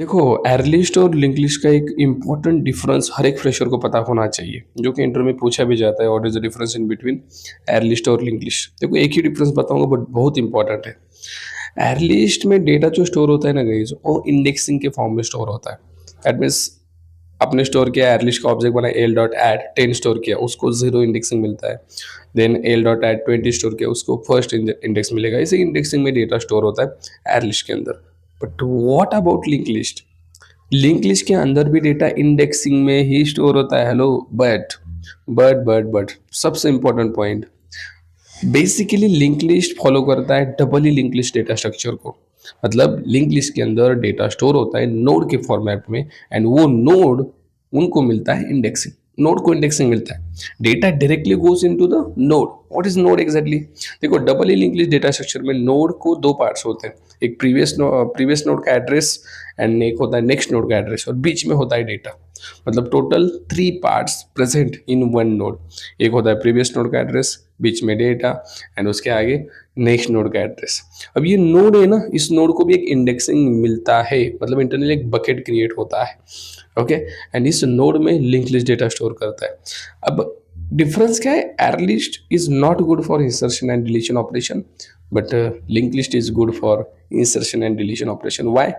देखो, air list और link list का एक इम्पॉर्टेंट डिफरेंस हर एक फ्रेशर को पता होना चाहिए, जो कि इंटरव्यू में पूछा भी जाता है। What is the difference in between air list और लिंक लिस्ट? देखो, एक ही डिफरेंस बताऊंगा बट बहुत इंपॉर्टेंट है। एयर लिस्ट में डेटा जो स्टोर होता है ना गाइस, वो इंडेक्सिंग के फॉर्म में स्टोर होता है। दैट मीन्स आपने स्टोर किया, एयर लिस्ट का ऑब्जेक्ट बना एल डॉट एड 10 स्टोर किया, उसको 0 इंडेक्सिंग मिलता है। Then L dot add 20 store किया, उसको फर्स्ट इंडेक्स मिलेगा। इसे इंडेक्सिंग में डेटा स्टोर होता है एयर लिस्ट के अंदर। But what about link list? Link list के अंदर भी डेटा इंडेक्सिंग में ही स्टोर होता है। हेलो, बट सबसे important point, basically link list follow करता है डबली लिंक लिस्ट डेटा स्ट्रक्चर को। मतलब लिंक लिस्ट के अंदर डेटा स्टोर होता है नोड के फॉर्मेट में, एंड वो नोड उनको मिलता है इंडेक्सिंग। नोड को इंडेक्सिंग मिलता है, data directly goes into the node. What is node exactly? देखो, डबली लिंक लिस्ट डेटा स्ट्रक्चर में नोड को दो पार्ट्स होते हैं। एक प्रीवियस नोड का एड्रेस, एंड एक होता है नेक्स्ट नोड का एड्रेस, और बीच में होता है डेटा। मतलब total 3 parts present in one node. एक होता है प्रीवियस नोड का एड्रेस, बीच में डेटा, एंड उसके आगे नेक्स्ट नोड का एड्रेस। अब ये नोड है ना, इस नोड को भी एक इंडेक्सिंग मिलता है, मतलब इंटरनली एक बकेट क्रिएट होता है। ओके, एंड इस नोड में लिंक लिस्ट डेटा स्टोर करता है। अब डिफरेंस क्या है? Air list is not good for insertion and deletion operation, but link list is good for insertion and deletion operation. Why?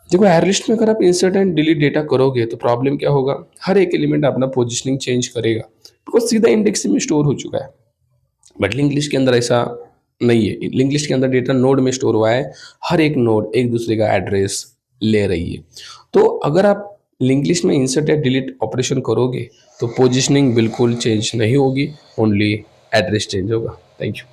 देखो, एयर लिस्ट में अगर आप इंसर्ट एंड डिलीट डेटा करोगे तो प्रॉब्लम क्या होगा? हर एक एलिमेंट अपना पोजिशनिंग चेंज करेगा, बिकॉज सीधा इंडेक्सिंग में स्टोर हो चुका है। बट लिंक लिस्ट के अंदर ऐसा नहीं है। लिंक लिस्ट के अंदर डेटा नोड में स्टोर हुआ है, हर एक नोड एक दूसरे का एड्रेस ले रही है। तो अगर आप लिंक लिस्ट में इंसर्ट या डिलीट ऑपरेशन करोगे तो पोजिशनिंग बिल्कुल चेंज नहीं होगी, ओनली एड्रेस चेंज होगा। Thank you.